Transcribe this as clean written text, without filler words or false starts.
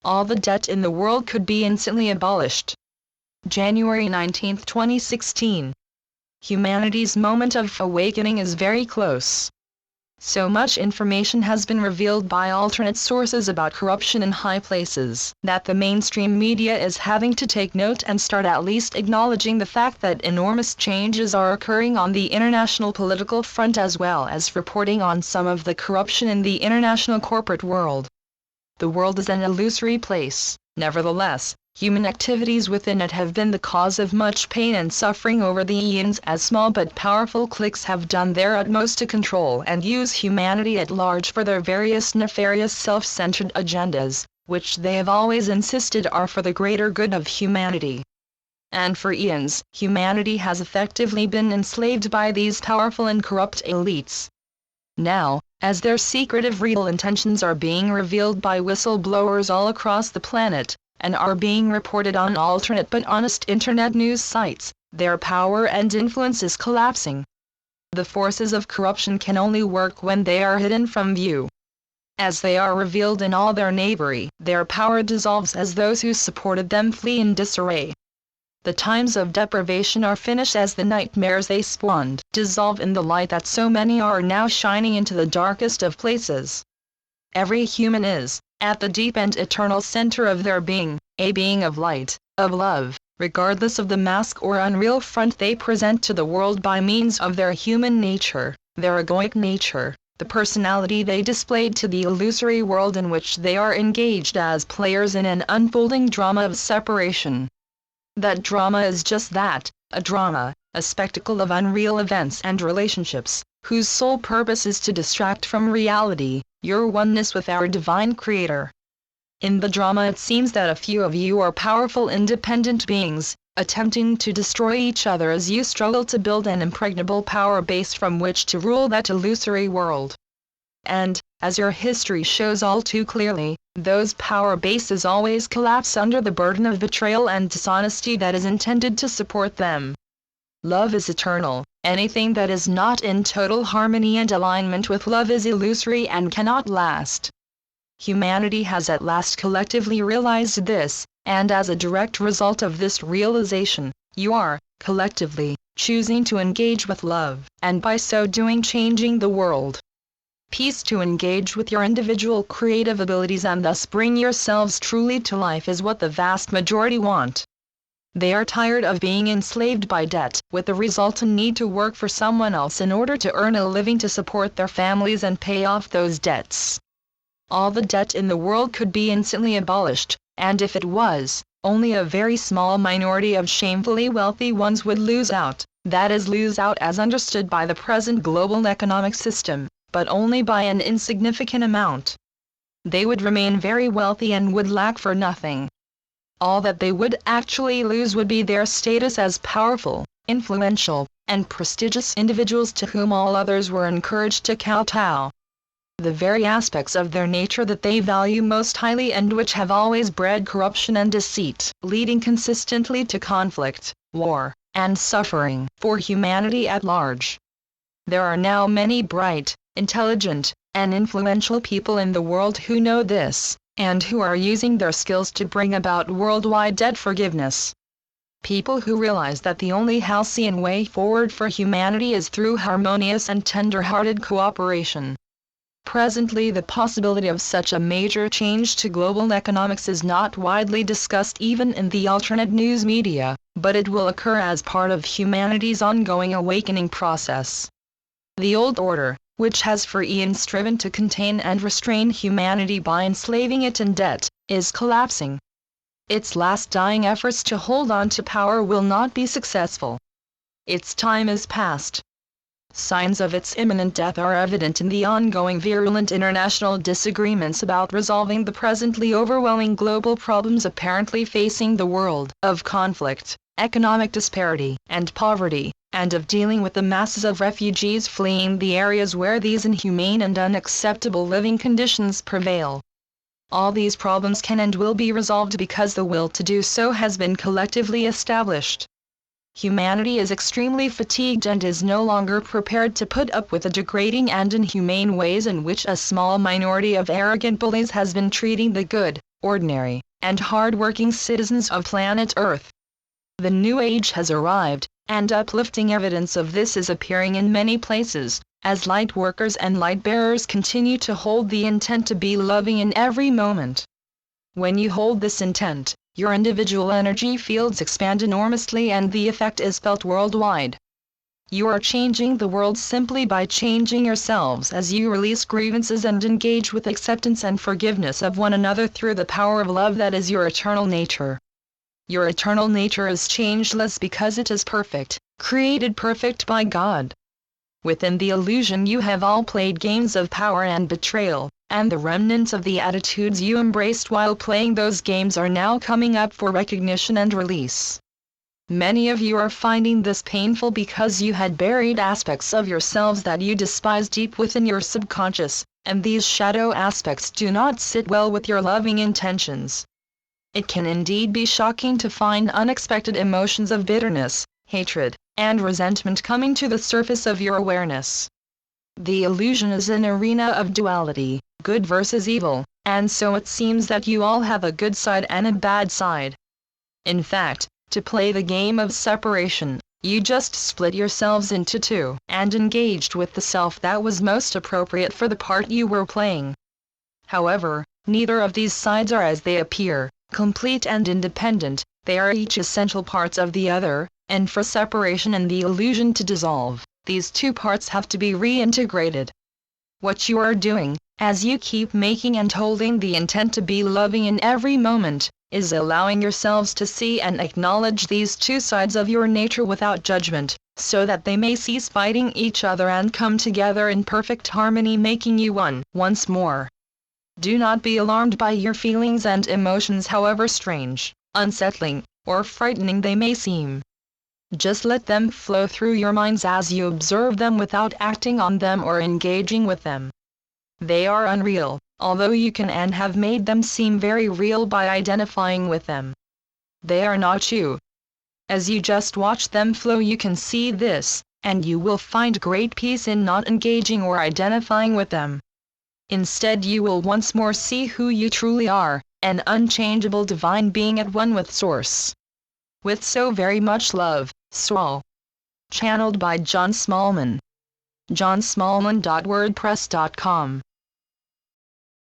all the debt in the world could be instantly abolished. January 19, 2016. Humanity's moment of awakening is very close. So much information has been revealed by alternate sources about corruption in high places that the mainstream media is having to take note and start at least acknowledging the fact that enormous changes are occurring on the international political front, as well as reporting on some of the corruption in the international corporate world. The world is an illusory place. Nevertheless, human activities within it have been the cause of much pain and suffering over the eons, as small but powerful cliques have done their utmost to control and use humanity at large for their various nefarious self-centered agendas, which they have always insisted are for the greater good of humanity. And for eons, humanity has effectively been enslaved by these powerful and corrupt elites. Now, as their secretive real intentions are being revealed by whistleblowers all across the planet, and are being reported on alternate but honest internet news sites, their power and influence is collapsing. The forces of corruption can only work when they are hidden from view. As they are revealed in all their knavery, their power dissolves as those who supported them flee in disarray. The times of deprivation are finished as the nightmares they spawned dissolve in the light that so many are now shining into the darkest of places. Every human is, at the deep and eternal center of their being, a being of light, of love, regardless of the mask or unreal front they present to the world by means of their human nature, their egoic nature, the personality they displayed to the illusory world in which they are engaged as players in an unfolding drama of separation. That drama is just that, a drama, a spectacle of unreal events and relationships, whose sole purpose is to distract from reality, your oneness with our divine Creator. In the drama it seems that a few of you are powerful independent beings, attempting to destroy each other as you struggle to build an impregnable power base from which to rule that illusory world. And, as your history shows all too clearly, those power bases always collapse under the burden of betrayal and dishonesty that is intended to support them. Love is eternal. Anything that is not in total harmony and alignment with love is illusory and cannot last. Humanity has at last collectively realized this, and as a direct result of this realization, you are, collectively, choosing to engage with love, and by so doing changing the world. Peace to engage with your individual creative abilities and thus bring yourselves truly to life is what the vast majority want. They are tired of being enslaved by debt, with the resultant need to work for someone else in order to earn a living to support their families and pay off those debts. All the debt in the world could be instantly abolished, and if it was, only a very small minority of shamefully wealthy ones would lose out, that is, lose out as understood by the present global economic system, but only by an insignificant amount. They would remain very wealthy and would lack for nothing. All that they would actually lose would be their status as powerful, influential, and prestigious individuals to whom all others were encouraged to kowtow. The very aspects of their nature that they value most highly and which have always bred corruption and deceit, leading consistently to conflict, war, and suffering for humanity at large. There are now many bright, intelligent, and influential people in the world who know this, and who are using their skills to bring about worldwide debt forgiveness. People who realize that the only halcyon way forward for humanity is through harmonious and tender-hearted cooperation. Presently the possibility of such a major change to global economics is not widely discussed even in the alternate news media, but it will occur as part of humanity's ongoing awakening process. The old order, which has for eons striven to contain and restrain humanity by enslaving it in debt, is collapsing. Its last dying efforts to hold on to power will not be successful. Its time is past. Signs of its imminent death are evident in the ongoing virulent international disagreements about resolving the presently overwhelming global problems apparently facing the world, of conflict, economic disparity, and poverty, and of dealing with the masses of refugees fleeing the areas where these inhumane and unacceptable living conditions prevail. All these problems can and will be resolved because the will to do so has been collectively established. Humanity is extremely fatigued and is no longer prepared to put up with the degrading and inhumane ways in which a small minority of arrogant bullies has been treating the good, ordinary, and hard-working citizens of planet Earth. The new age has arrived, and uplifting evidence of this is appearing in many places, as light workers and light bearers continue to hold the intent to be loving in every moment. When you hold this intent, your individual energy fields expand enormously and the effect is felt worldwide. You are changing the world simply by changing yourselves as you release grievances and engage with acceptance and forgiveness of one another through the power of love that is your eternal nature. Your eternal nature is changeless because it is perfect, created perfect by God. Within the illusion you have all played games of power and betrayal, and the remnants of the attitudes you embraced while playing those games are now coming up for recognition and release. Many of you are finding this painful because you had buried aspects of yourselves that you despise deep within your subconscious, and these shadow aspects do not sit well with your loving intentions. It can indeed be shocking to find unexpected emotions of bitterness, hatred, and resentment coming to the surface of your awareness. The illusion is an arena of duality, good versus evil, and so it seems that you all have a good side and a bad side. In fact, to play the game of separation, you just split yourselves into two and engaged with the self that was most appropriate for the part you were playing. However, neither of these sides are as they appear, complete and independent. They are each essential parts of the other, and for separation and the illusion to dissolve, these two parts have to be reintegrated. What you are doing, as you keep making and holding the intent to be loving in every moment, is allowing yourselves to see and acknowledge these two sides of your nature without judgment, so that they may cease fighting each other and come together in perfect harmony, making you one once more. Do not be alarmed by your feelings and emotions, however strange, unsettling, or frightening they may seem. Just let them flow through your minds as you observe them without acting on them or engaging with them. They are unreal, although you can and have made them seem very real by identifying with them. They are not you. As you just watch them flow, you can see this, and you will find great peace in not engaging or identifying with them. Instead, you will once more see who you truly are, an unchangeable divine being at one with Source. With so very much love, Saul. Channeled by John Smallman. johnsmallman.wordpress.com